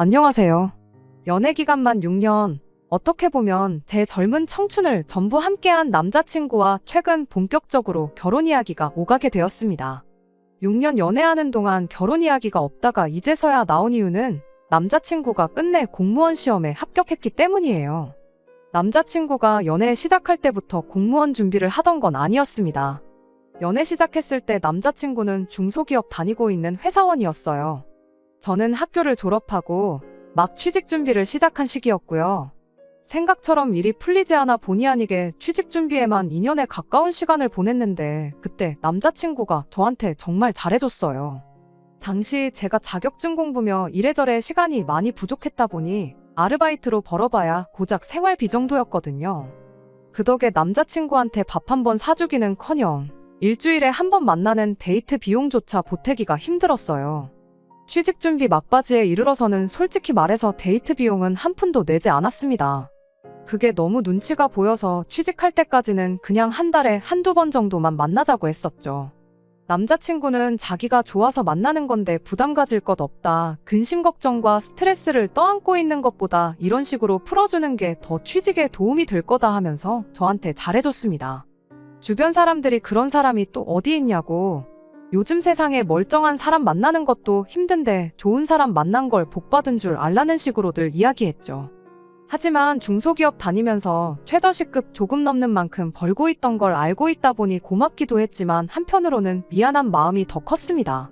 안녕하세요. 연애 기간만 6년, 어떻게 보면 제 젊은 청춘을 전부 함께한 남자친구와 최근 본격적으로 결혼 이야기가 오가게 되었습니다. 6년 연애하는 동안 결혼 이야기가 없다가 이제서야 나온 이유는 남자친구가 끝내 공무원 시험에 합격했기 때문이에요. 남자친구가 연애 시작할 때부터 공무원 준비를 하던 건 아니었습니다. 연애 시작했을 때 남자친구는 중소기업 다니고 있는 회사원이었어요. 저는 학교를 졸업하고 막 취직 준비를 시작한 시기였고요. 생각처럼 일이 풀리지 않아 본의 아니게 취직 준비에만 2년에 가까운 시간을 보냈는데 그때 남자친구가 저한테 정말 잘해줬어요. 당시 제가 자격증 공부며 이래저래 시간이 많이 부족했다 보니 아르바이트로 벌어봐야 고작 생활비 정도였거든요. 그 덕에 남자친구한테 밥 한 번 사주기는커녕 일주일에 한 번 만나는 데이트 비용조차 보태기가 힘들었어요. 취직 준비 막바지에 이르러서는 솔직히 말해서 데이트 비용은 한 푼도 내지 않았습니다. 그게 너무 눈치가 보여서 취직할 때까지는 그냥 한 달에 한두 번 정도만 만나자고 했었죠. 남자친구는 자기가 좋아서 만나는 건데 부담 가질 것 없다. 근심 걱정과 스트레스를 떠안고 있는 것보다 이런 식으로 풀어주는 게 더 취직에 도움이 될 거다 하면서 저한테 잘해줬습니다. 주변 사람들이 그런 사람이 또 어디 있냐고, 요즘 세상에 멀쩡한 사람 만나는 것도 힘든데 좋은 사람 만난 걸 복받은 줄 알라는 식으로들 이야기했죠. 하지만 중소기업 다니면서 최저시급 조금 넘는 만큼 벌고 있던 걸 알고 있다 보니 고맙기도 했지만 한편으로는 미안한 마음이 더 컸습니다.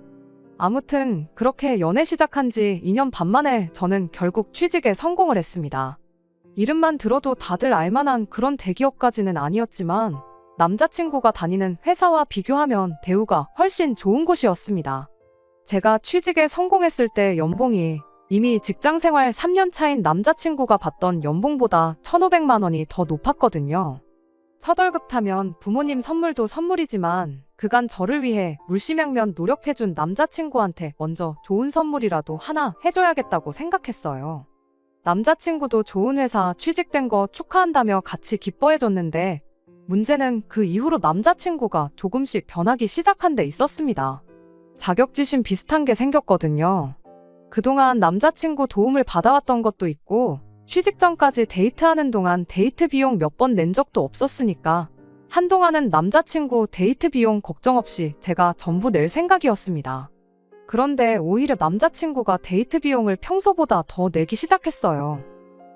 아무튼 그렇게 연애 시작한 지 2년 반 만에 저는 결국 취직에 성공을 했습니다. 이름만 들어도 다들 알만한 그런 대기업까지는 아니었지만 남자친구가 다니는 회사와 비교하면 대우가 훨씬 좋은 곳이었습니다. 제가 취직에 성공했을 때 연봉이 이미 직장생활 3년 차인 남자친구가 받던 연봉보다 1,500만 원이 더 높았거든요. 첫 월급 타면 부모님 선물도 선물이지만 그간 저를 위해 물심양면 노력해준 남자친구한테 먼저 좋은 선물이라도 하나 해줘야겠다고 생각했어요. 남자친구도 좋은 회사 취직된 거 축하한다며 같이 기뻐해줬는데 문제는 그 이후로 남자친구가 조금씩 변하기 시작한 데 있었습니다. 자격지심 비슷한 게 생겼거든요. 그동안 남자친구 도움을 받아왔던 것도 있고 취직 전까지 데이트하는 동안 데이트 비용 몇 번 낸 적도 없었으니까 한동안은 남자친구 데이트 비용 걱정 없이 제가 전부 낼 생각이었습니다. 그런데 오히려 남자친구가 데이트 비용을 평소보다 더 내기 시작했어요.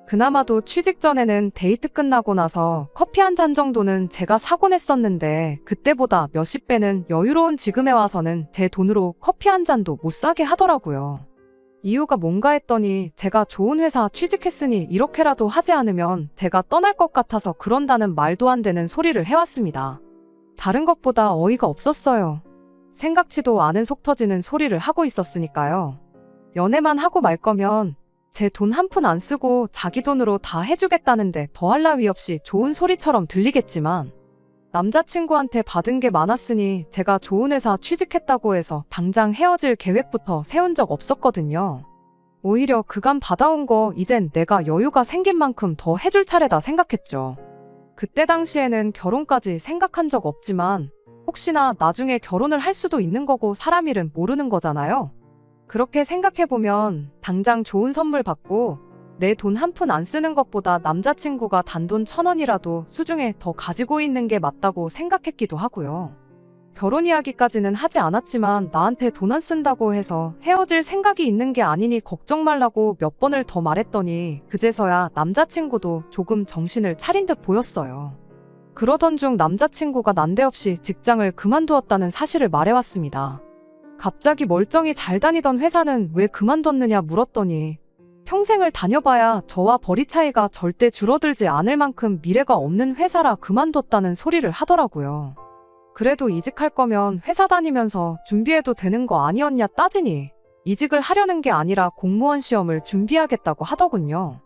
그나마도 취직 전에는 데이트 끝나고 나서 커피 한 잔 정도는 제가 사곤 했었는데 그때보다 몇십 배는 여유로운 지금에 와서는 제 돈으로 커피 한 잔도 못 사게 하더라고요. 이유가 뭔가 했더니 제가 좋은 회사 취직했으니 이렇게라도 하지 않으면 제가 떠날 것 같아서 그런다는 말도 안 되는 소리를 해왔습니다. 다른 것보다 어이가 없었어요. 생각지도 않은 속 터지는 소리를 하고 있었으니까요. 연애만 하고 말 거면 제 돈 한 푼 안 쓰고 자기 돈으로 다 해주겠다는데 더할 나위 없이 좋은 소리처럼 들리겠지만 남자친구한테 받은 게 많았으니 제가 좋은 회사 취직했다고 해서 당장 헤어질 계획부터 세운 적 없었거든요. 오히려 그간 받아온 거 이젠 내가 여유가 생긴 만큼 더 해줄 차례다 생각했죠. 그때 당시에는 결혼까지 생각한 적 없지만 혹시나 나중에 결혼을 할 수도 있는 거고 사람 일은 모르는 거잖아요. 그렇게 생각해보면 당장 좋은 선물 받고 내 돈 한 푼 안 쓰는 것보다 남자친구가 단돈 1,000원이라도 수중에 더 가지고 있는 게 맞다고 생각했기도 하고요. 결혼 이야기까지는 하지 않았지만 나한테 돈 안 쓴다고 해서 헤어질 생각이 있는 게 아니니 걱정 말라고 몇 번을 더 말했더니 그제서야 남자친구도 조금 정신을 차린 듯 보였어요. 그러던 중 남자친구가 난데없이 직장을 그만두었다는 사실을 말해왔습니다. 갑자기 멀쩡히 잘 다니던 회사는 왜 그만뒀느냐 물었더니 평생을 다녀봐야 저와 벌이 차이가 절대 줄어들지 않을 만큼 미래가 없는 회사라 그만뒀다는 소리를 하더라고요. 그래도 이직할 거면 회사 다니면서 준비해도 되는 거 아니었냐 따지니 이직을 하려는 게 아니라 공무원 시험을 준비하겠다고 하더군요.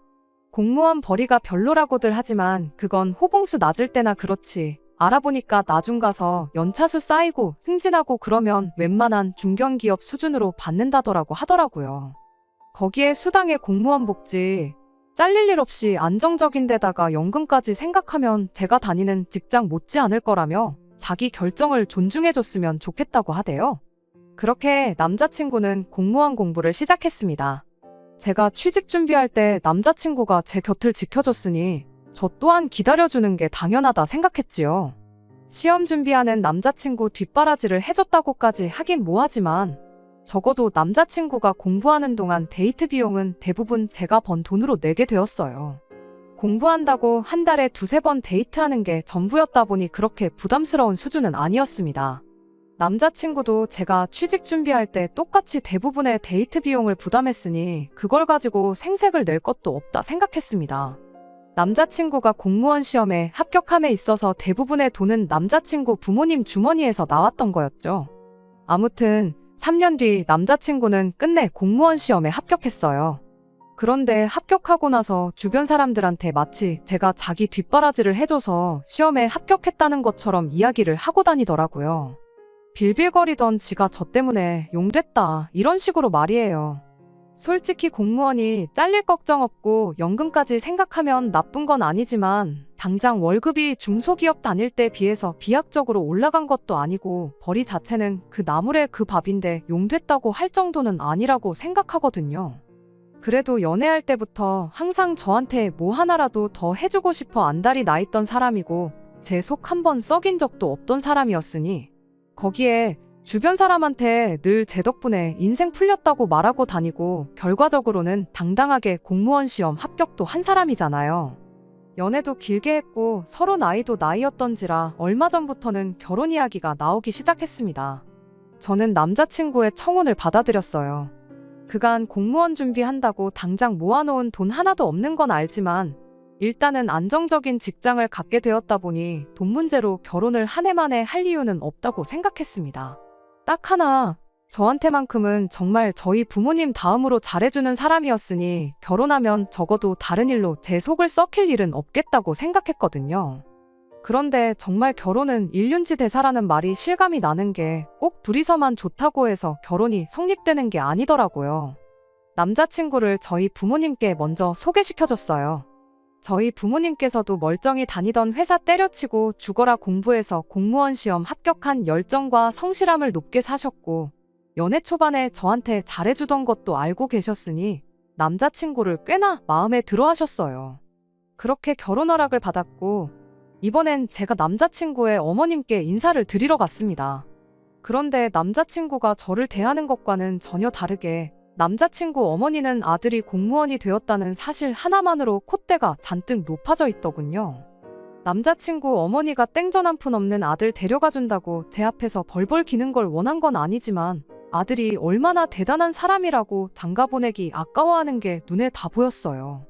공무원 벌이가 별로라고들 하지만 그건 호봉수 낮을 때나 그렇지. 알아보니까 나중 가서 연차수 쌓이고 승진하고 그러면 웬만한 중견기업 수준으로 받는다더라고 하더라고요. 거기에 수당에 공무원 복지, 잘릴 일 없이 안정적인 데다가 연금까지 생각하면 제가 다니는 직장 못지 않을 거라며 자기 결정을 존중해줬으면 좋겠다고 하대요. 그렇게 남자친구는 공무원 공부를 시작했습니다. 제가 취직 준비할 때 남자친구가 제 곁을 지켜줬으니 저 또한 기다려주는 게 당연하다 생각했지요. 시험 준비하는 남자친구 뒷바라지를 해줬다고까지 하긴 뭐하지만 적어도 남자친구가 공부하는 동안 데이트 비용은 대부분 제가 번 돈으로 내게 되었어요. 공부한다고 한 달에 두세 번 데이트하는 게 전부였다 보니 그렇게 부담스러운 수준은 아니었습니다. 남자친구도 제가 취직 준비할 때 똑같이 대부분의 데이트 비용을 부담했으니 그걸 가지고 생색을 낼 것도 없다 생각했습니다. 남자친구가 공무원 시험에 합격함에 있어서 대부분의 돈은 남자친구 부모님 주머니에서 나왔던 거였죠. 아무튼 3년 뒤 남자친구는 끝내 공무원 시험에 합격했어요. 그런데 합격하고 나서 주변 사람들한테 마치 제가 자기 뒷바라지를 해줘서 시험에 합격했다는 것처럼 이야기를 하고 다니더라고요. 빌빌거리던 지가 저 때문에 용됐다 이런 식으로 말이에요. 솔직히 공무원이 잘릴 걱정 없고 연금까지 생각하면 나쁜 건 아니지만 당장 월급이 중소기업 다닐 때 비해서 비약적으로 올라간 것도 아니고 벌이 자체는 그 나물에 그 밥인데 용됐다고 할 정도는 아니라고 생각하거든요. 그래도 연애할 때부터 항상 저한테 뭐 하나라도 더 해주고 싶어 안달이 나 있던 사람이고 제 속 한 번 썩인 적도 없던 사람이었으니 거기에 주변 사람한테 늘 제 덕분에 인생 풀렸다고 말하고 다니고 결과적으로는 당당하게 공무원 시험 합격도 한 사람이잖아요. 연애도 길게 했고 서로 나이도 나이였던지라 얼마 전부터는 결혼 이야기가 나오기 시작했습니다. 저는 남자친구의 청혼을 받아들였어요. 그간 공무원 준비한다고 당장 모아놓은 돈 하나도 없는 건 알지만 일단은 안정적인 직장을 갖게 되었다 보니 돈 문제로 결혼을 한 해 만에 할 이유는 없다고 생각했습니다. 딱 하나, 저한테만큼은 정말 저희 부모님 다음으로 잘해주는 사람이었으니 결혼하면 적어도 다른 일로 제 속을 썩힐 일은 없겠다고 생각했거든요. 그런데 정말 결혼은 일륜지 대사라는 말이 실감이 나는 게 꼭 둘이서만 좋다고 해서 결혼이 성립되는 게 아니더라고요. 남자친구를 저희 부모님께 먼저 소개시켜줬어요. 저희 부모님께서도 멀쩡히 다니던 회사 때려치고 죽어라 공부해서 공무원 시험 합격한 열정과 성실함을 높게 사셨고 연애 초반에 저한테 잘해주던 것도 알고 계셨으니 남자친구를 꽤나 마음에 들어 하셨어요. 그렇게 결혼 허락을 받았고 이번엔 제가 남자친구의 어머님께 인사를 드리러 갔습니다. 그런데 남자친구가 저를 대하는 것과는 전혀 다르게 남자친구 어머니는 아들이 공무원이 되었다는 사실 하나만으로 콧대가 잔뜩 높아져 있더군요. 남자친구 어머니가 땡전 한 푼 없는 아들 데려가 준다고 제 앞에서 벌벌 기는 걸 원한 건 아니지만 아들이 얼마나 대단한 사람이라고 장가 보내기 아까워하는 게 눈에 다 보였어요.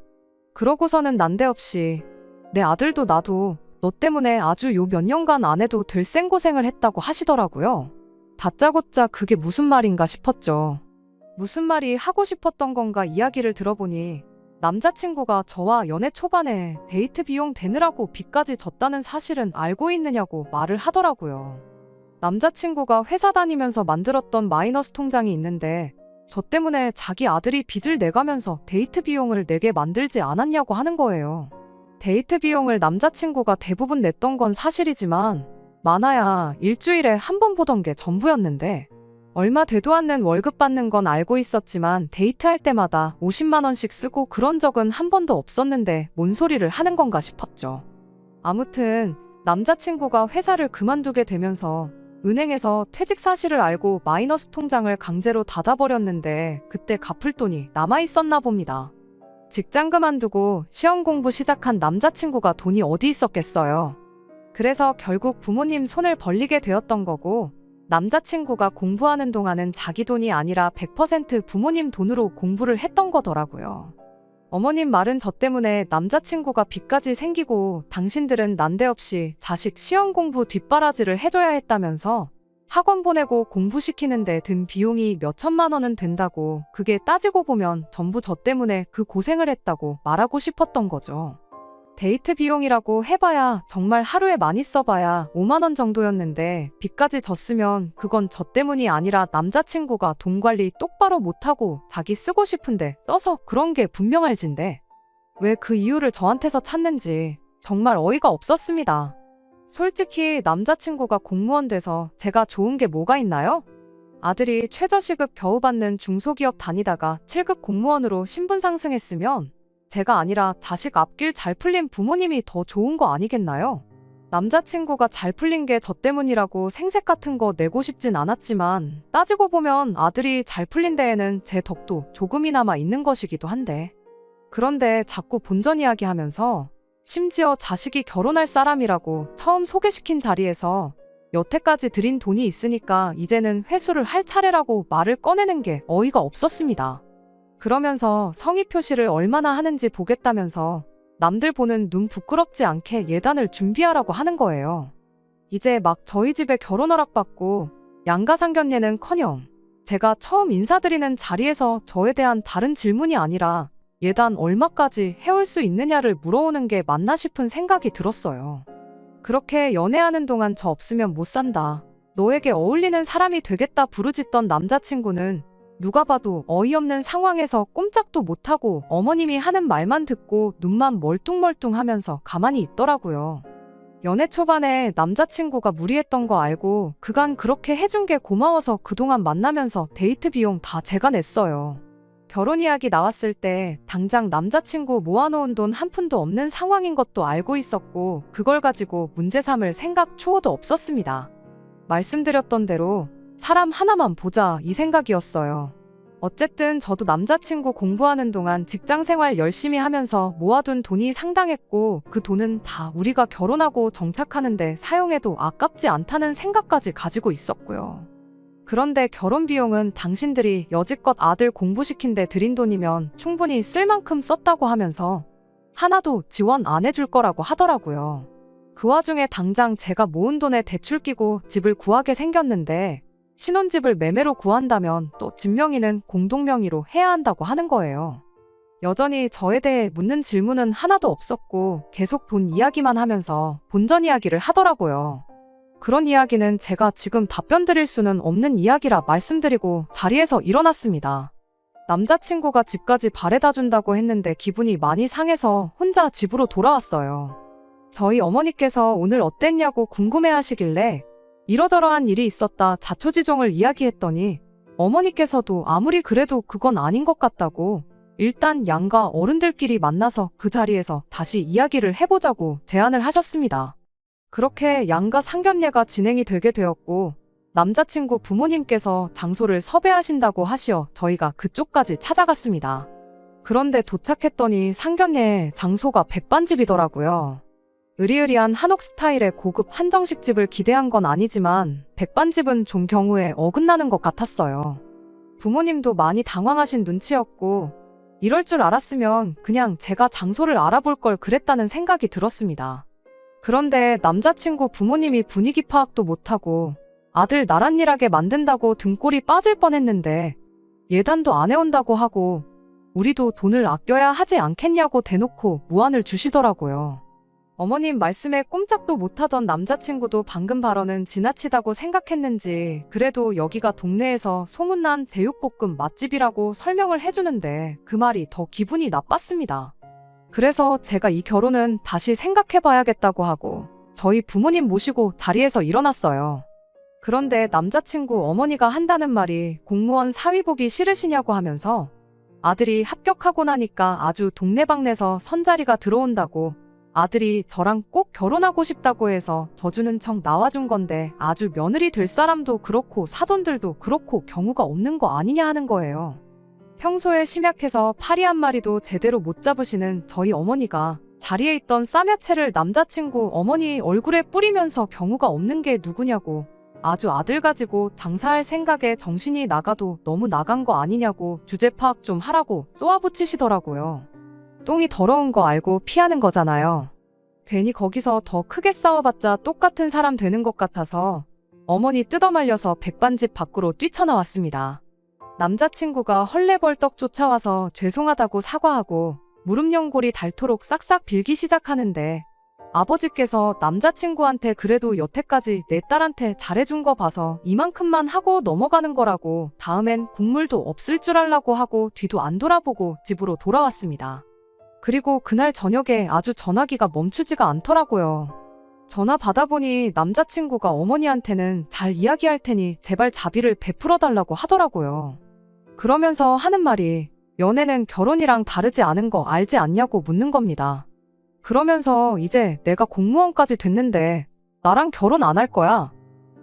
그러고서는 난데없이 내 아들도 나도 너 때문에 아주 요 몇 년간 안 해도 될 생고생을 했다고 하시더라고요. 다짜고짜 그게 무슨 말인가 싶었죠. 무슨 말이 하고 싶었던 건가 이야기를 들어보니 남자친구가 저와 연애 초반에 데이트 비용 대느라고 빚까지 졌다는 사실은 알고 있느냐고 말을 하더라고요. 남자친구가 회사 다니면서 만들었던 마이너스 통장이 있는데 저 때문에 자기 아들이 빚을 내가면서 데이트 비용을 내게 만들지 않았냐고 하는 거예요. 데이트 비용을 남자친구가 대부분 냈던 건 사실이지만 많아야 일주일에 한 번 보던 게 전부였는데 얼마 되도 않는 월급 받는 건 알고 있었지만 데이트할 때마다 50만 원씩 쓰고 그런 적은 한 번도 없었는데 뭔 소리를 하는 건가 싶었죠. 아무튼 남자친구가 회사를 그만두게 되면서 은행에서 퇴직 사실을 알고 마이너스 통장을 강제로 닫아버렸는데 그때 갚을 돈이 남아있었나 봅니다. 직장 그만두고 시험 공부 시작한 남자친구가 돈이 어디 있었겠어요. 그래서 결국 부모님 손을 벌리게 되었던 거고 남자친구가 공부하는 동안은 자기 돈이 아니라 100% 부모님 돈으로 공부를 했던 거더라고요. 어머님 말은 저 때문에 남자친구가 빚까지 생기고 당신들은 난데없이 자식 시험 공부 뒷바라지를 해줘야 했다면서 학원 보내고 공부시키는데 든 비용이 몇 천만 원은 된다고 그게 따지고 보면 전부 저 때문에 그 고생을 했다고 말하고 싶었던 거죠. 데이트 비용이라고 해봐야 정말 하루에 많이 써봐야 5만 원 정도였는데 빚까지 졌으면 그건 저 때문이 아니라 남자친구가 돈 관리 똑바로 못하고 자기 쓰고 싶은데 써서 그런 게 분명할진데 왜 그 이유를 저한테서 찾는지 정말 어이가 없었습니다. 솔직히 남자친구가 공무원 돼서 제가 좋은 게 뭐가 있나요? 아들이 최저시급 겨우 받는 중소기업 다니다가 7급 공무원으로 신분 상승했으면 제가 아니라 자식 앞길 잘 풀린 부모님이 더 좋은 거 아니겠나요? 남자친구가 잘 풀린 게 저 때문이라고 생색 같은 거 내고 싶진 않았지만 따지고 보면 아들이 잘 풀린 데에는 제 덕도 조금이나마 있는 것이기도 한데, 그런데 자꾸 본전 이야기 하면서 심지어 자식이 결혼할 사람이라고 처음 소개시킨 자리에서 여태까지 들인 돈이 있으니까 이제는 회수를 할 차례라고 말을 꺼내는 게 어이가 없었습니다. 그러면서 성의 표시를 얼마나 하는지 보겠다면서 남들 보는 눈 부끄럽지 않게 예단을 준비하라고 하는 거예요. 이제 막 저희 집에 결혼 허락받고 양가상견례는커녕 제가 처음 인사드리는 자리에서 저에 대한 다른 질문이 아니라 예단 얼마까지 해올 수 있느냐를 물어오는 게 맞나 싶은 생각이 들었어요. 그렇게 연애하는 동안 저 없으면 못 산다, 너에게 어울리는 사람이 되겠다 부르짖던 남자친구는 누가 봐도 어이없는 상황에서 꼼짝도 못하고 어머님이 하는 말만 듣고 눈만 멀뚱멀뚱하면서 가만히 있더라고요. 연애 초반에 남자친구가 무리했던 거 알고 그간 그렇게 해준 게 고마워서 그동안 만나면서 데이트 비용 다 제가 냈어요. 결혼 이야기 나왔을 때 당장 남자친구 모아놓은 돈 한 푼도 없는 상황인 것도 알고 있었고 그걸 가지고 문제 삼을 생각 추호도 없었습니다. 말씀드렸던 대로 사람 하나만 보자 이 생각이었어요. 어쨌든 저도 남자친구 공부하는 동안 직장생활 열심히 하면서 모아둔 돈이 상당했고 그 돈은 다 우리가 결혼하고 정착하는데 사용해도 아깝지 않다는 생각까지 가지고 있었고요. 그런데 결혼 비용은 당신들이 여지껏 아들 공부시킨 데 들인 돈이면 충분히 쓸 만큼 썼다고 하면서 하나도 지원 안 해줄 거라고 하더라고요. 그 와중에 당장 제가 모은 돈에 대출 끼고 집을 구하게 생겼는데 신혼집을 매매로 구한다면 또 집명의는 공동명의로 해야 한다고 하는 거예요. 여전히 저에 대해 묻는 질문은 하나도 없었고 계속 돈 이야기만 하면서 본전 이야기를 하더라고요. 그런 이야기는 제가 지금 답변 드릴 수는 없는 이야기라 말씀드리고 자리에서 일어났습니다. 남자친구가 집까지 바래다 준다고 했는데 기분이 많이 상해서 혼자 집으로 돌아왔어요. 저희 어머니께서 오늘 어땠냐고 궁금해하시길래 이러저러한 일이 있었다 자초지종을 이야기했더니 어머니께서도 아무리 그래도 그건 아닌 것 같다고 일단 양가 어른들끼리 만나서 그 자리에서 다시 이야기를 해보자고 제안을 하셨습니다. 그렇게 양가 상견례가 진행이 되게 되었고 남자친구 부모님께서 장소를 섭외하신다고 하시어 저희가 그쪽까지 찾아갔습니다. 그런데 도착했더니 상견례 장소가 백반집이더라고요. 으리으리한 한옥 스타일의 고급 한정식 집을 기대한 건 아니지만 백반집은 좀 경우에 어긋나는 것 같았어요. 부모님도 많이 당황하신 눈치였고 이럴 줄 알았으면 그냥 제가 장소를 알아볼 걸 그랬다는 생각이 들었습니다. 그런데 남자친구 부모님이 분위기 파악도 못하고 아들 나랏일하게 만든다고 등골이 빠질 뻔했는데 예단도 안 해온다고 하고 우리도 돈을 아껴야 하지 않겠냐고 대놓고 무안을 주시더라고요. 어머님 말씀에 꼼짝도 못하던 남자친구도 방금 발언은 지나치다고 생각했는지 그래도 여기가 동네에서 소문난 제육볶음 맛집이라고 설명을 해주는데 그 말이 더 기분이 나빴습니다. 그래서 제가 이 결혼은 다시 생각해봐야겠다고 하고 저희 부모님 모시고 자리에서 일어났어요. 그런데 남자친구 어머니가 한다는 말이 공무원 사위 보기 싫으시냐고 하면서 아들이 합격하고 나니까 아주 동네방네서 선자리가 들어온다고 아들이 저랑 꼭 결혼하고 싶다고 해서 져주는 척 나와준 건데 아주 며느리 될 사람도 그렇고 사돈들도 그렇고 경우가 없는 거 아니냐 하는 거예요. 평소에 심약해서 파리 한 마리도 제대로 못 잡으시는 저희 어머니가 자리에 있던 쌈야채를 남자친구 어머니 얼굴에 뿌리면서 경우가 없는 게 누구냐고 아주 아들 가지고 장사할 생각에 정신이 나가도 너무 나간 거 아니냐고 주제 파악 좀 하라고 쏘아붙이시더라고요. 똥이 더러운 거 알고 피하는 거잖아요. 괜히 거기서 더 크게 싸워봤자 똑같은 사람 되는 것 같아서 어머니 뜯어말려서 백반집 밖으로 뛰쳐나왔습니다. 남자친구가 헐레벌떡 쫓아와서 죄송하다고 사과하고 무릎 연골이 닳도록 싹싹 빌기 시작하는데 아버지께서 남자친구한테 그래도 여태까지 내 딸한테 잘해준 거 봐서 이만큼만 하고 넘어가는 거라고 다음엔 국물도 없을 줄 알라고 하고 뒤도 안 돌아보고 집으로 돌아왔습니다. 그리고 그날 저녁에 아주 전화기가 멈추지가 않더라고요. 전화 받아보니 남자친구가 어머니한테는 잘 이야기할 테니 제발 자비를 베풀어 달라고 하더라고요. 그러면서 하는 말이 연애는 결혼이랑 다르지 않은 거 알지 않냐고 묻는 겁니다. 그러면서 이제 내가 공무원까지 됐는데 나랑 결혼 안 할 거야?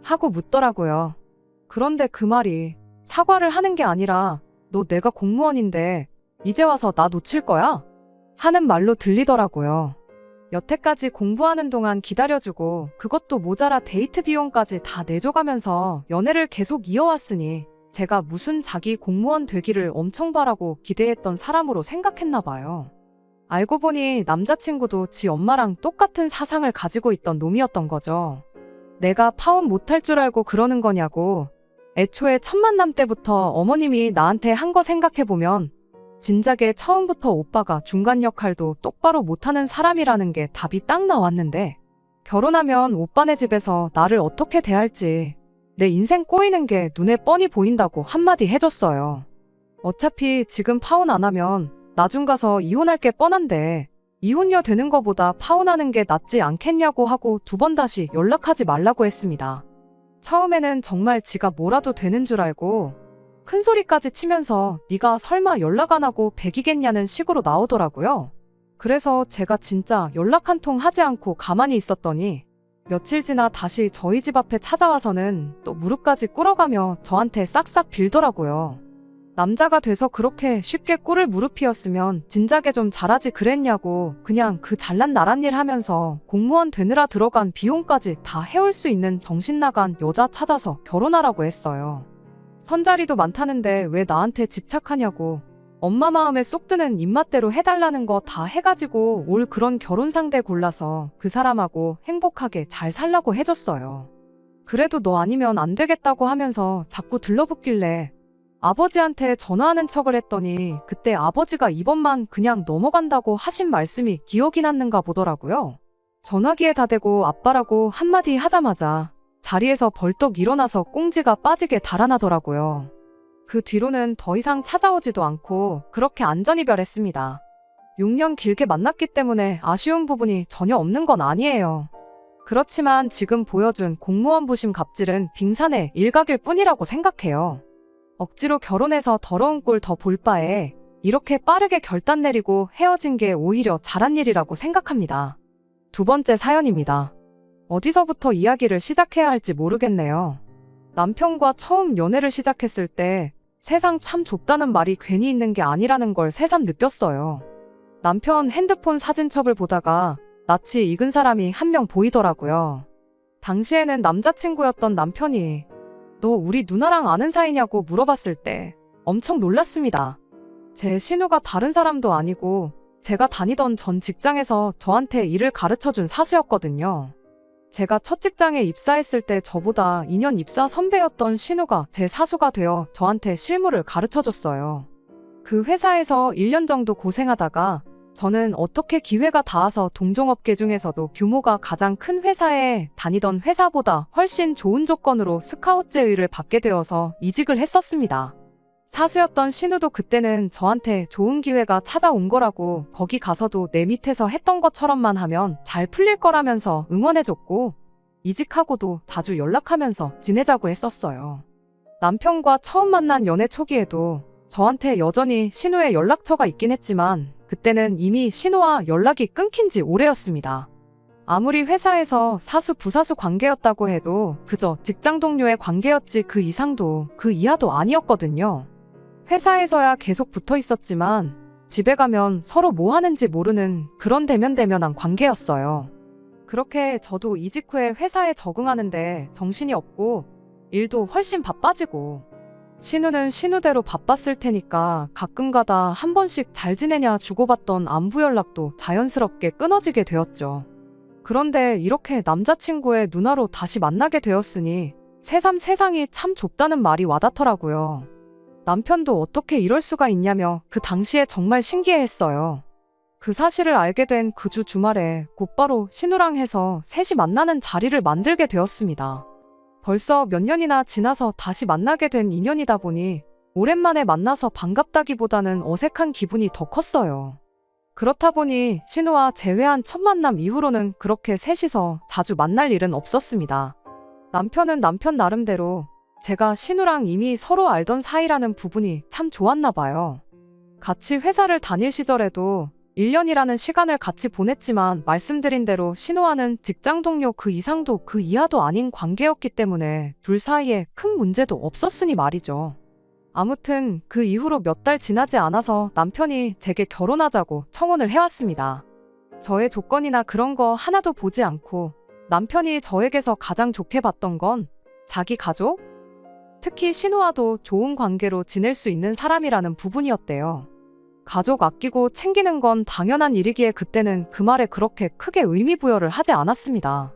하고 묻더라고요. 그런데 그 말이 사과를 하는 게 아니라 너 내가 공무원인데 이제 와서 나 놓칠 거야? 하는 말로 들리더라고요. 여태까지 공부하는 동안 기다려주고 그것도 모자라 데이트 비용까지 다 내줘가면서 연애를 계속 이어왔으니 제가 무슨 자기 공무원 되기를 엄청 바라고 기대했던 사람으로 생각했나 봐요. 알고 보니 남자친구도 지 엄마랑 똑같은 사상을 가지고 있던 놈이었던 거죠. 내가 파혼 못할 줄 알고 그러는 거냐고. 애초에 첫 만남 때부터 어머님이 나한테 한 거 생각해보면 진작에 처음부터 오빠가 중간 역할도 똑바로 못하는 사람이라는 게 답이 딱 나왔는데 결혼하면 오빠네 집에서 나를 어떻게 대할지 내 인생 꼬이는 게 눈에 뻔히 보인다고 한마디 해줬어요. 어차피 지금 파혼 안 하면 나중 가서 이혼할 게 뻔한데 이혼녀 되는 거보다 파혼하는 게 낫지 않겠냐고 하고 2번 다시 연락하지 말라고 했습니다. 처음에는 정말 지가 뭐라도 되는 줄 알고 큰 소리까지 치면서 네가 설마 연락 안 하고 백이겠냐는 식으로 나오더라고요. 그래서 제가 진짜 연락 한 통 하지 않고 가만히 있었더니 며칠 지나 다시 저희 집 앞에 찾아와서는 또 무릎까지 꿇어가며 저한테 싹싹 빌더라고요. 남자가 돼서 그렇게 쉽게 꿇을 무릎이었으면 진작에 좀 잘하지 그랬냐고 그냥 그 잘난 나란 일 하면서 공무원 되느라 들어간 비용까지 다 해올 수 있는 정신 나간 여자 찾아서 결혼하라고 했어요. 선자리도 많다는데 왜 나한테 집착하냐고 엄마 마음에 쏙 드는 입맛대로 해달라는 거 다 해가지고 올 그런 결혼 상대 골라서 그 사람하고 행복하게 잘 살라고 해줬어요. 그래도 너 아니면 안 되겠다고 하면서 자꾸 들러붙길래 아버지한테 전화하는 척을 했더니 그때 아버지가 이번만 그냥 넘어간다고 하신 말씀이 기억이 났는가 보더라고요. 전화기에 다 대고 아빠라고 한마디 하자마자 자리에서 벌떡 일어나서 꽁지가 빠지게 달아나더라고요. 그 뒤로는 더 이상 찾아오지도 않고 그렇게 안전이별했습니다. 6년 길게 만났기 때문에 아쉬운 부분이 전혀 없는 건 아니에요. 그렇지만 지금 보여준 공무원 부심 갑질은 빙산의 일각일 뿐이라고 생각해요. 억지로 결혼해서 더러운 꼴 더 볼 바에 이렇게 빠르게 결단 내리고 헤어진 게 오히려 잘한 일이라고 생각합니다. 2번째 사연입니다. 어디서부터 이야기를 시작해야 할지 모르겠네요. 남편과 처음 연애를 시작했을 때 세상 참 좁다는 말이 괜히 있는 게 아니라는 걸 새삼 느꼈어요. 남편 핸드폰 사진첩을 보다가 낯이 익은 사람이 한 명 보이더라고요. 당시에는 남자친구였던 남편이 너 우리 누나랑 아는 사이냐고 물어봤을 때 엄청 놀랐습니다. 제 신우가 다른 사람도 아니고 제가 다니던 전 직장에서 저한테 일을 가르쳐준 사수였거든요. 제가 첫 직장에 입사했을 때 저보다 2년 입사 선배였던 신우가 제 사수가 되어 저한테 실무를 가르쳐줬어요. 그 회사에서 1년 정도 고생하다가 저는 어떻게 기회가 닿아서 동종업계 중에서도 규모가 가장 큰 회사에 다니던 회사보다 훨씬 좋은 조건으로 스카웃 제의를 받게 되어서 이직을 했었습니다. 사수였던 신우도 그때는 저한테 좋은 기회가 찾아온 거라고 거기 가서도 내 밑에서 했던 것처럼만 하면 잘 풀릴 거라면서 응원해줬고 이직하고도 자주 연락하면서 지내자고 했었어요. 남편과 처음 만난 연애 초기에도 저한테 여전히 신우의 연락처가 있긴 했지만 그때는 이미 신우와 연락이 끊긴 지 오래였습니다. 아무리 회사에서 사수 부사수 관계였다고 해도 그저 직장 동료의 관계였지 그 이상도 그 이하도 아니었거든요. 회사에서야 계속 붙어 있었지만 집에 가면 서로 뭐 하는지 모르는 그런 대면대면한 관계였어요. 그렇게 저도 이직 후에 회사에 적응하는데 정신이 없고 일도 훨씬 바빠지고 신우는 신우대로 바빴을 테니까 가끔가다 한 번씩 잘 지내냐 주고받던 안부 연락도 자연스럽게 끊어지게 되었죠. 그런데 이렇게 남자친구의 누나로 다시 만나게 되었으니 새삼 세상이 참 좁다는 말이 와닿더라고요. 남편도 어떻게 이럴 수가 있냐며 그 당시에 정말 신기해했어요. 그 사실을 알게 된 그 주 주말에 곧바로 신우랑 해서 셋이 만나는 자리를 만들게 되었습니다. 벌써 몇 년이나 지나서 다시 만나게 된 인연이다 보니 오랜만에 만나서 반갑다기보다는 어색한 기분이 더 컸어요. 그렇다 보니 신우와 재회한 첫 만남 이후로는 그렇게 셋이서 자주 만날 일은 없었습니다. 남편은 남편 나름대로 제가 신우랑 이미 서로 알던 사이라는 부분이 참 좋았나 봐요. 같이 회사를 다닐 시절에도 1년이라는 시간을 같이 보냈지만 말씀드린 대로 신우와는 직장 동료 그 이상도 그 이하도 아닌 관계였기 때문에 둘 사이에 큰 문제도 없었으니 말이죠. 아무튼 그 이후로 몇 달 지나지 않아서 남편이 제게 결혼하자고 청혼을 해왔습니다. 저의 조건이나 그런 거 하나도 보지 않고 남편이 저에게서 가장 좋게 봤던 건 자기 가족? 특히 신우와도 좋은 관계로 지낼 수 있는 사람이라는 부분이었대요. 가족 아끼고 챙기는 건 당연한 일이기에 그때는 그 말에 그렇게 크게 의미 부여를 하지 않았습니다.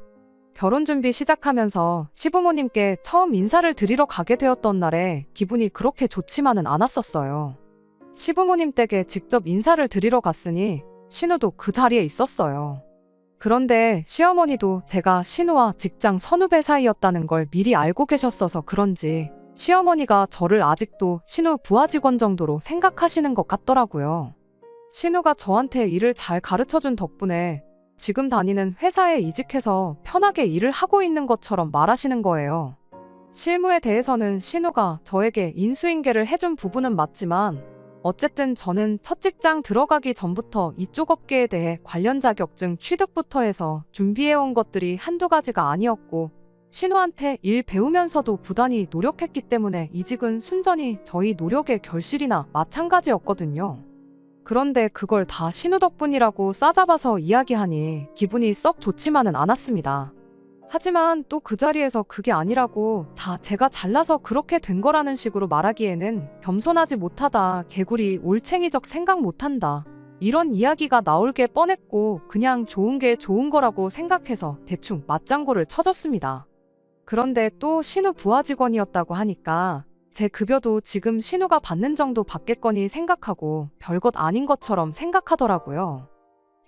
결혼 준비 시작하면서 시부모님께 처음 인사를 드리러 가게 되었던 날에 기분이 그렇게 좋지만은 않았었어요. 시부모님 댁에 직접 인사를 드리러 갔으니 신우도 그 자리에 있었어요. 그런데 시어머니도 제가 신우와 직장 선후배 사이였다는 걸 미리 알고 계셨어서 그런지 시어머니가 저를 아직도 신우 부하 직원 정도로 생각하시는 것 같더라고요. 신우가 저한테 일을 잘 가르쳐준 덕분에 지금 다니는 회사에 이직해서 편하게 일을 하고 있는 것처럼 말하시는 거예요. 실무에 대해서는 신우가 저에게 인수인계를 해준 부분은 맞지만 어쨌든 저는 첫 직장 들어가기 전부터 이쪽 업계에 대해 관련 자격증 취득부터 해서 준비해온 것들이 한두 가지가 아니었고 신우한테 일 배우면서도 부단히 노력했기 때문에 이직은 순전히 저희 노력의 결실이나 마찬가지였거든요. 그런데 그걸 다 신우 덕분이라고 싸잡아서 이야기하니 기분이 썩 좋지만은 않았습니다. 하지만 또 그 자리에서 그게 아니라고 다 제가 잘나서 그렇게 된 거라는 식으로 말하기에는 겸손하지 못하다, 개구리, 올챙이적 생각 못한다. 이런 이야기가 나올 게 뻔했고 그냥 좋은 게 좋은 거라고 생각해서 대충 맞장구를 쳐줬습니다. 그런데 또 신우 부하 직원이었다고 하니까 제 급여도 지금 신우가 받는 정도 받겠거니 생각하고 별것 아닌 것처럼 생각하더라고요.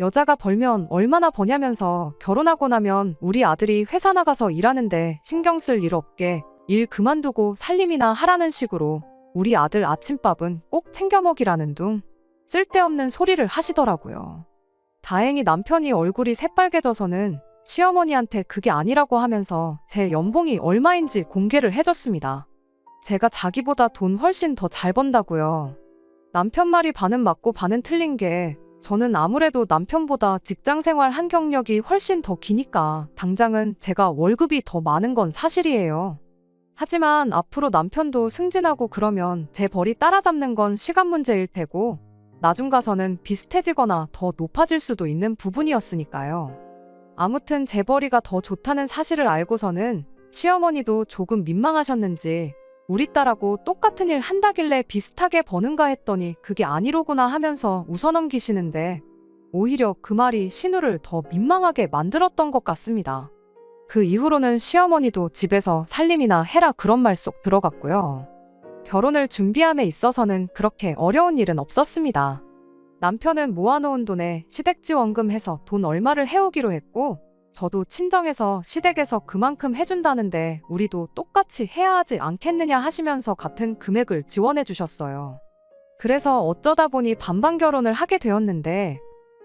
여자가 벌면 얼마나 버냐면서 결혼하고 나면 우리 아들이 회사 나가서 일하는데 신경 쓸 일 없게 일 그만두고 살림이나 하라는 식으로 우리 아들 아침밥은 꼭 챙겨 먹이라는 둥 쓸데없는 소리를 하시더라고요. 다행히 남편이 얼굴이 새빨개져서는 시어머니한테 그게 아니라고 하면서 제 연봉이 얼마인지 공개를 해줬습니다. 제가 자기보다 돈 훨씬 더 잘 번다고요. 남편 말이 반은 맞고 반은 틀린 게 저는 아무래도 남편보다 직장생활 한 경력이 훨씬 더 기니까 당장은 제가 월급이 더 많은 건 사실이에요. 하지만 앞으로 남편도 승진하고 그러면 제 벌이 따라잡는 건 시간 문제일 테고 나중 가서는 비슷해지거나 더 높아질 수도 있는 부분이었으니까요. 아무튼 제 벌이가 더 좋다는 사실을 알고서는 시어머니도 조금 민망하셨는지 우리 딸하고 똑같은 일 한다길래 비슷하게 버는가 했더니 그게 아니로구나 하면서 웃어넘기시는데 오히려 그 말이 신우를 더 민망하게 만들었던 것 같습니다. 그 이후로는 시어머니도 집에서 살림이나 해라 그런 말 쏙 들어갔고요. 결혼을 준비함에 있어서는 그렇게 어려운 일은 없었습니다. 남편은 모아놓은 돈에 시댁지원금 해서 돈 얼마를 해오기로 했고 저도 친정에서 시댁에서 그만큼 해준다는데 우리도 똑같이 해야 하지 않겠느냐 하시면서 같은 금액을 지원해 주셨어요. 그래서 어쩌다 보니 반반 결혼을 하게 되었는데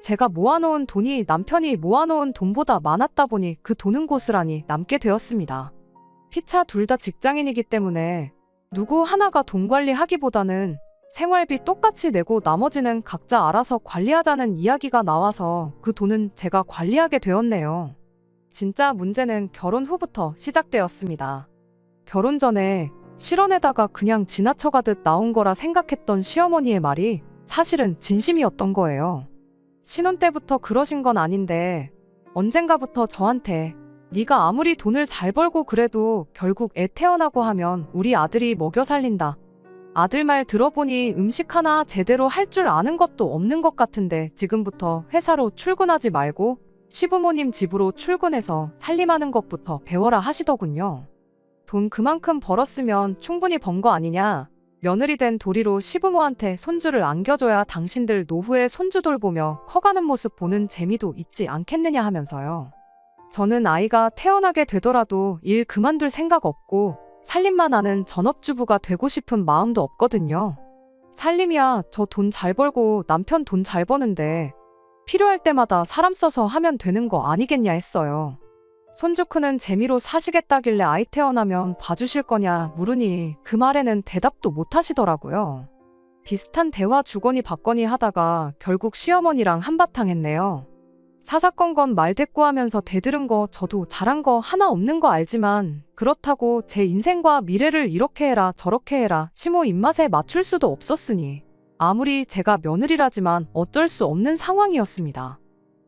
제가 모아놓은 돈이 남편이 모아놓은 돈보다 많았다 보니 그 돈은 고스란히 남게 되었습니다. 피차 둘 다 직장인이기 때문에 누구 하나가 돈 관리하기보다는 생활비 똑같이 내고 나머지는 각자 알아서 관리하자는 이야기가 나와서 그 돈은 제가 관리하게 되었네요. 진짜 문제는 결혼 후부터 시작되었습니다. 결혼 전에 실언에다가 그냥 지나쳐가듯 나온 거라 생각했던 시어머니의 말이 사실은 진심이었던 거예요. 신혼 때부터 그러신 건 아닌데 언젠가부터 저한테 네가 아무리 돈을 잘 벌고 그래도 결국 애 태어나고 하면 우리 아들이 먹여 살린다. 아들 말 들어보니 음식 하나 제대로 할 줄 아는 것도 없는 것 같은데 지금부터 회사로 출근하지 말고 시부모님 집으로 출근해서 살림하는 것부터 배워라 하시더군요. 돈 그만큼 벌었으면 충분히 번 거 아니냐. 며느리 된 도리로 시부모한테 손주를 안겨줘야 당신들 노후에 손주 돌보며 커가는 모습 보는 재미도 있지 않겠느냐 하면서요. 저는 아이가 태어나게 되더라도 일 그만둘 생각 없고 살림만 하는 전업주부가 되고 싶은 마음도 없거든요. 살림이야, 저 돈 잘 벌고 남편 돈 잘 버는데 필요할 때마다 사람 써서 하면 되는 거 아니겠냐 했어요. 손주 크는 재미로 사시겠다길래 아이 태어나면 봐주실 거냐 물으니 그 말에는 대답도 못 하시더라고요. 비슷한 대화 주거니 받거니 하다가 결국 시어머니랑 한바탕 했네요. 사사건건 말대꾸하면서 대들은 거 저도 잘한 거 하나 없는 거 알지만 그렇다고 제 인생과 미래를 이렇게 해라 저렇게 해라 시모 입맛에 맞출 수도 없었으니 아무리 제가 며느리라지만 어쩔 수 없는 상황이었습니다.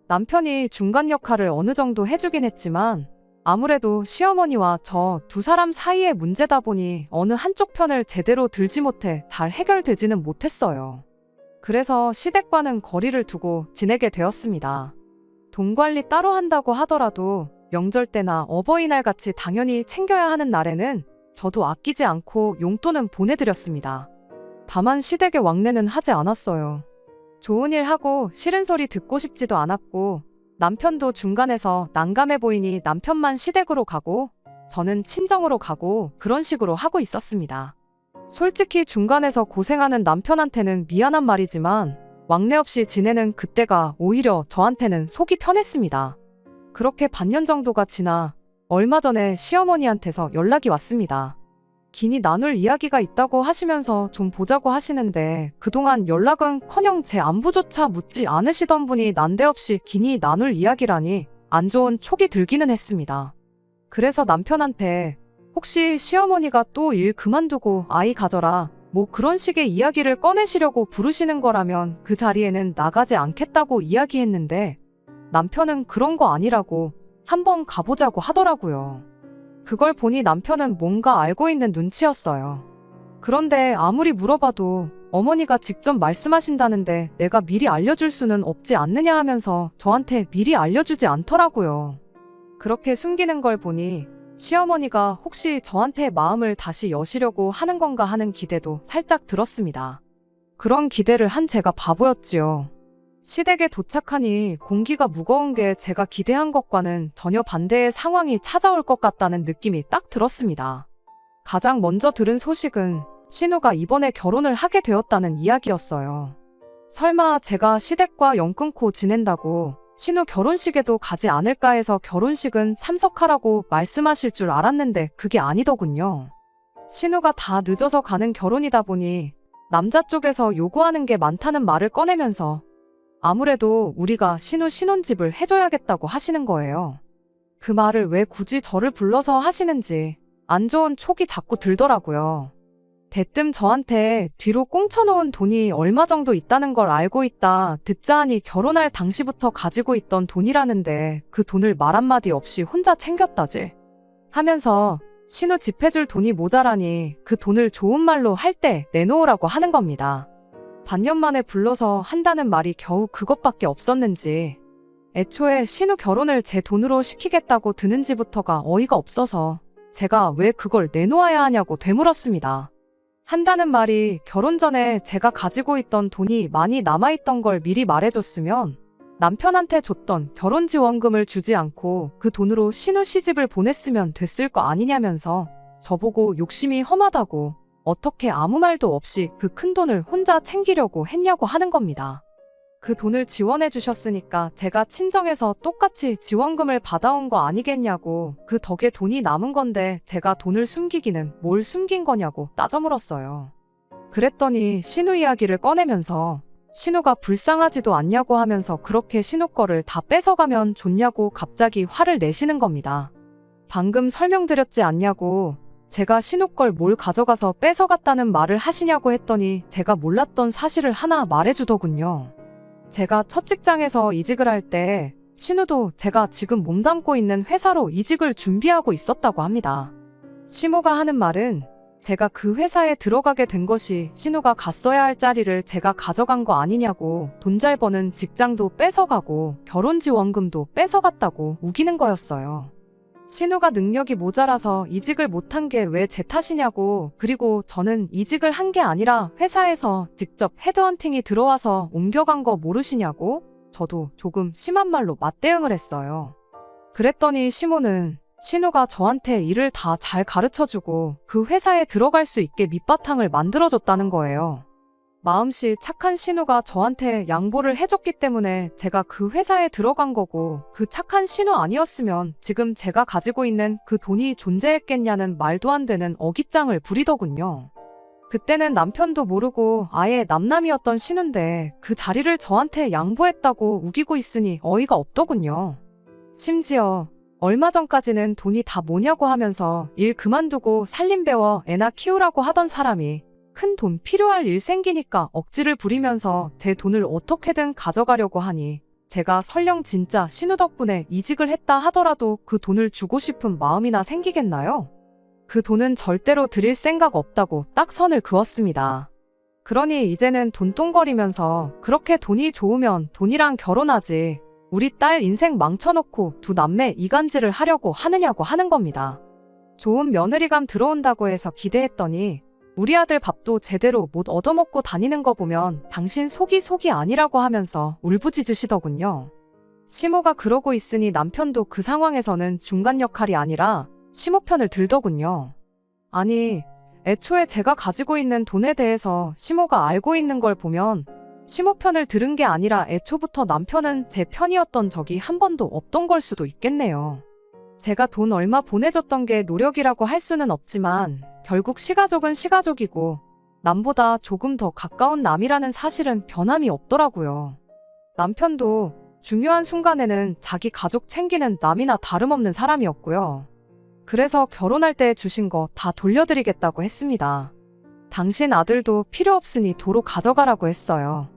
남편이 중간 역할을 어느 정도 해주긴 했지만 아무래도 시어머니와 저 두 사람 사이의 문제다 보니 어느 한쪽 편을 제대로 들지 못해 잘 해결되지는 못했어요. 그래서 시댁과는 거리를 두고 지내게 되었습니다. 돈 관리 따로 한다고 하더라도 명절 때나 어버이날 같이 당연히 챙겨야 하는 날에는 저도 아끼지 않고 용돈은 보내드렸습니다. 다만 시댁의 왕래는 하지 않았어요. 좋은 일 하고 싫은 소리 듣고 싶지도 않았고 남편도 중간에서 난감해 보이니 남편만 시댁으로 가고 저는 친정으로 가고 그런 식으로 하고 있었습니다. 솔직히 중간에서 고생하는 남편한테는 미안한 말이지만 왕래 없이 지내는 그때가 오히려 저한테는 속이 편했습니다. 그렇게 반년 정도가 지나 얼마 전에 시어머니한테서 연락이 왔습니다. 긴히 나눌 이야기가 있다고 하시면서 좀 보자고 하시는데 그동안 연락은커녕 제 안부조차 묻지 않으시던 분이 난데없이 긴히 나눌 이야기라니 안 좋은 촉이 들기는 했습니다. 그래서 남편한테 혹시 시어머니가 또 일 그만두고 아이 가져라 뭐 그런 식의 이야기를 꺼내시려고 부르시는 거라면 그 자리에는 나가지 않겠다고 이야기했는데 남편은 그런 거 아니라고 한번 가보자고 하더라고요. 그걸 보니 남편은 뭔가 알고 있는 눈치였어요. 그런데 아무리 물어봐도 어머니가 직접 말씀하신다는데 내가 미리 알려줄 수는 없지 않느냐 하면서 저한테 미리 알려주지 않더라고요. 그렇게 숨기는 걸 보니 시어머니가 혹시 저한테 마음을 다시 여시려고 하는 건가 하는 기대도 살짝 들었습니다. 그런 기대를 한 제가 바보였지요. 시댁에 도착하니 공기가 무거운 게 제가 기대한 것과는 전혀 반대의 상황이 찾아올 것 같다는 느낌이 딱 들었습니다. 가장 먼저 들은 소식은 신우가 이번에 결혼을 하게 되었다는 이야기였어요. 설마 제가 시댁과 연 끊고 지낸다고 신우 결혼식에도 가지 않을까 해서 결혼식은 참석하라고 말씀하실 줄 알았는데 그게 아니더군요. 신우가 다 늦어서 가는 결혼이다 보니 남자 쪽에서 요구하는 게 많다는 말을 꺼내면서 아무래도 우리가 신우 신혼집을 해줘야겠다고 하시는 거예요. 그 말을 왜 굳이 저를 불러서 하시는지 안 좋은 촉이 자꾸 들더라고요. 대뜸 저한테 뒤로 꽁쳐놓은 돈이 얼마 정도 있다는 걸 알고 있다 듣자 하니 결혼할 당시부터 가지고 있던 돈이라는데 그 돈을 말 한마디 없이 혼자 챙겼다지 하면서 신우 집 해줄 돈이 모자라니 그 돈을 좋은 말로 할 때 내놓으라고 하는 겁니다. 반년 만에 불러서 한다는 말이 겨우 그것밖에 없었는지 애초에 신우 결혼을 제 돈으로 시키겠다고 드는지부터가 어이가 없어서 제가 왜 그걸 내놓아야 하냐고 되물었습니다. 한다는 말이 결혼 전에 제가 가지고 있던 돈이 많이 남아있던 걸 미리 말해줬으면 남편한테 줬던 결혼지원금을 주지 않고 그 돈으로 신우 시집을 보냈으면 됐을 거 아니냐면서 저보고 욕심이 험하다고 어떻게 아무 말도 없이 그 큰 돈을 혼자 챙기려고 했냐고 하는 겁니다. 그 돈을 지원해 주셨으니까 제가 친정에서 똑같이 지원금을 받아온 거 아니겠냐고 그 덕에 돈이 남은 건데 제가 돈을 숨기기는 뭘 숨긴 거냐고 따져 물었어요. 그랬더니 신우 이야기를 꺼내면서 신우가 불쌍하지도 않냐고 하면서 그렇게 신우 거를 다 뺏어가면 좋냐고 갑자기 화를 내시는 겁니다. 방금 설명드렸지 않냐고 제가 신우 걸 뭘 가져가서 뺏어갔다는 말을 하시냐고 했더니 제가 몰랐던 사실을 하나 말해주더군요. 제가 첫 직장에서 이직을 할 때 신우도 제가 지금 몸담고 있는 회사로 이직을 준비하고 있었다고 합니다. 시모가 하는 말은 제가 그 회사에 들어가게 된 것이 신우가 갔어야 할 자리를 제가 가져간 거 아니냐고 돈 잘 버는 직장도 뺏어가고 결혼지원금도 뺏어갔다고 우기는 거였어요. 신우가 능력이 모자라서 이직을 못한 게 왜 제 탓이냐고 그리고 저는 이직을 한 게 아니라 회사에서 직접 헤드헌팅이 들어와서 옮겨간 거 모르시냐고 저도 조금 심한 말로 맞대응을 했어요. 그랬더니 시모는 신우가 저한테 일을 다 잘 가르쳐주고 그 회사에 들어갈 수 있게 밑바탕을 만들어줬다는 거예요. 마음씨 착한 신우가 저한테 양보를 해줬기 때문에 제가 그 회사에 들어간 거고, 그 착한 신우 아니었으면 지금 제가 가지고 있는 그 돈이 존재했겠냐는 말도 안 되는 어깃장을 부리더군요. 그때는 남편도 모르고 아예 남남이었던 신우인데 그 자리를 저한테 양보했다고 우기고 있으니 어이가 없더군요. 심지어 얼마 전까지는 돈이 다 뭐냐고 하면서 일 그만두고 살림 배워 애나 키우라고 하던 사람이 큰 돈 필요할 일 생기니까 억지를 부리면서 제 돈을 어떻게든 가져가려고 하니, 제가 설령 진짜 신우 덕분에 이직을 했다 하더라도 그 돈을 주고 싶은 마음이나 생기겠나요? 그 돈은 절대로 드릴 생각 없다고 딱 선을 그었습니다. 그러니 이제는 돈똥거리면서 그렇게 돈이 좋으면 돈이랑 결혼하지, 우리 딸 인생 망쳐놓고 두 남매 이간질을 하려고 하느냐고 하는 겁니다. 좋은 며느리감 들어온다고 해서 기대했더니 우리 아들 밥도 제대로 못 얻어먹고 다니는 거 보면 당신 속이 아니라고 하면서 울부짖으시더군요. 시모가 그러고 있으니 남편도 그 상황에서는 중간 역할이 아니라 시모 편을 들더군요. 아니, 애초에 제가 가지고 있는 돈에 대해서 시모가 알고 있는 걸 보면 시모 편을 들은 게 아니라 애초부터 남편은 제 편이었던 적이 한 번도 없던 걸 수도 있겠네요. 제가 돈 얼마 보내줬던 게 노력이라고 할 수는 없지만 결국 시가족은 시가족이고 남보다 조금 더 가까운 남이라는 사실은 변함이 없더라고요. 남편도 중요한 순간에는 자기 가족 챙기는 남이나 다름없는 사람이었고요. 그래서 결혼할 때 주신 거 다 돌려드리겠다고 했습니다. 당신 아들도 필요 없으니 도로 가져가라고 했어요.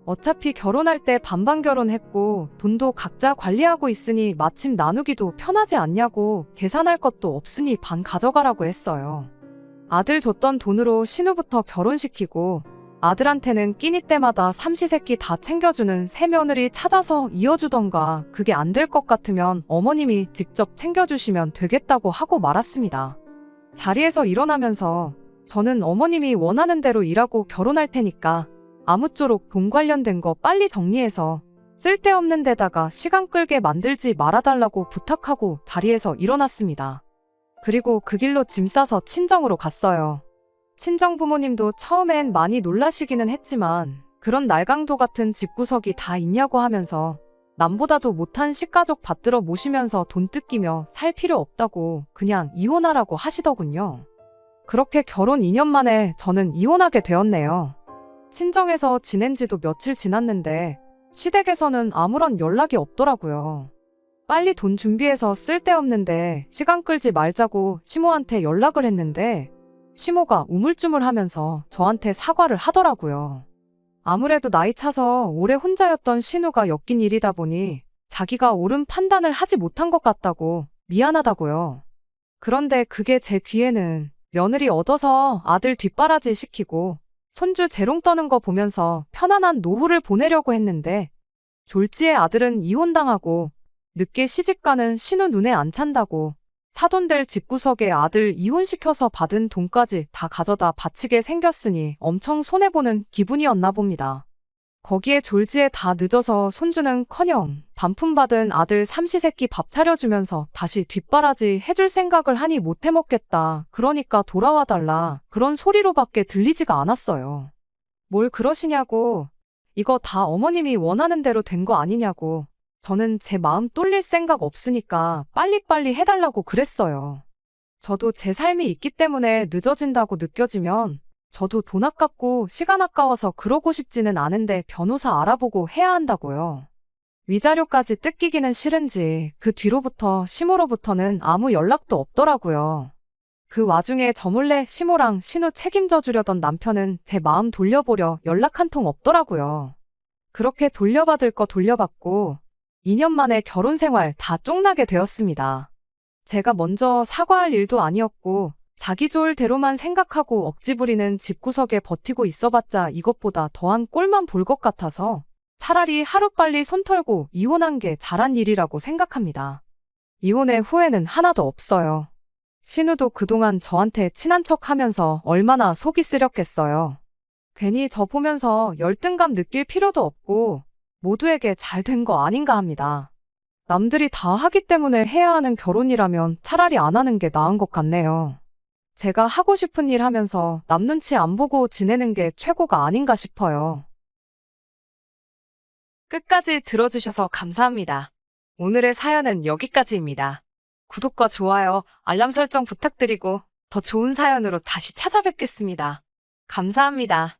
어차피 결혼할 때 반반 결혼했고 돈도 각자 관리하고 있으니 마침 나누기도 편하지 않냐고, 계산할 것도 없으니 반 가져가라고 했어요. 아들 줬던 돈으로 신우부터 결혼시키고 아들한테는 끼니 때마다 삼시세끼 다 챙겨주는 새며느리 찾아서 이어주던가, 그게 안 될 것 같으면 어머님이 직접 챙겨주시면 되겠다고 하고 말았습니다. 자리에서 일어나면서 저는 어머님이 원하는 대로 일하고 결혼할 테니까 아무쪼록 돈 관련된 거 빨리 정리해서 쓸데없는 데다가 시간 끌게 만들지 말아달라고 부탁하고 자리에서 일어났습니다. 그리고 그 길로 짐 싸서 친정으로 갔어요. 친정 부모님도 처음엔 많이 놀라시기는 했지만 그런 날강도 같은 집구석이 다 있냐고 하면서 남보다도 못한 식가족 받들어 모시면서 돈 뜯기며 살 필요 없다고 그냥 이혼하라고 하시더군요. 그렇게 결혼 2년 만에 저는 이혼하게 되었네요. 친정에서 지낸 지도 며칠 지났는데 시댁에서는 아무런 연락이 없더라고요. 빨리 돈 준비해서 쓸데없는데 시간 끌지 말자고 시모한테 연락을 했는데 시모가 우물쭈물하면서 저한테 사과를 하더라고요. 아무래도 나이 차서 오래 혼자였던 신우가 엮인 일이다 보니 자기가 옳은 판단을 하지 못한 것 같다고 미안하다고요. 그런데 그게 제 귀에는 며느리 얻어서 아들 뒷바라지 시키고 손주 재롱 떠는 거 보면서 편안한 노후를 보내려고 했는데 졸지에 아들은 이혼당하고 늦게 시집가는 신우 눈에 안 찬다고 사돈될 집구석에 아들 이혼시켜서 받은 돈까지 다 가져다 바치게 생겼으니 엄청 손해보는 기분이었나 봅니다. 거기에 졸지에 다 늦어서 손주는커녕 반품받은 아들 삼시세끼 밥 차려주면서 다시 뒷바라지 해줄 생각을 하니 못 해먹겠다. 그러니까 돌아와달라. 그런 소리로밖에 들리지가 않았어요. 뭘 그러시냐고. 이거 다 어머님이 원하는 대로 된 거 아니냐고. 저는 제 마음 똘릴 생각 없으니까 빨리빨리 해달라고 그랬어요. 저도 제 삶이 있기 때문에 늦어진다고 느껴지면 저도 돈 아깝고 시간 아까워서 그러고 싶지는 않은데 변호사 알아보고 해야 한다고요. 위자료까지 뜯기기는 싫은지 그 뒤로부터 시모로부터는 아무 연락도 없더라고요. 그 와중에 저 몰래 시모랑 신우 책임져 주려던 남편은 제 마음 돌려보려 연락 한 통 없더라고요. 그렇게 돌려받을 거 돌려받고 2년 만에 결혼 생활 다 쫑나게 되었습니다. 제가 먼저 사과할 일도 아니었고 자기 좋을 대로만 생각하고 억지 부리는 집구석에 버티고 있어봤자 이것보다 더한 꼴만 볼 것 같아서 차라리 하루빨리 손 털고 이혼한 게 잘한 일이라고 생각합니다. 이혼의 후회는 하나도 없어요. 신우도 그동안 저한테 친한 척 하면서 얼마나 속이 쓰렸겠어요. 괜히 저 보면서 열등감 느낄 필요도 없고 모두에게 잘 된 거 아닌가 합니다. 남들이 다 하기 때문에 해야 하는 결혼이라면 차라리 안 하는 게 나은 것 같네요. 제가 하고 싶은 일 하면서 남 눈치 안 보고 지내는 게 최고가 아닌가 싶어요. 끝까지 들어주셔서 감사합니다. 오늘의 사연은 여기까지입니다. 구독과 좋아요, 알람 설정 부탁드리고 더 좋은 사연으로 다시 찾아뵙겠습니다. 감사합니다.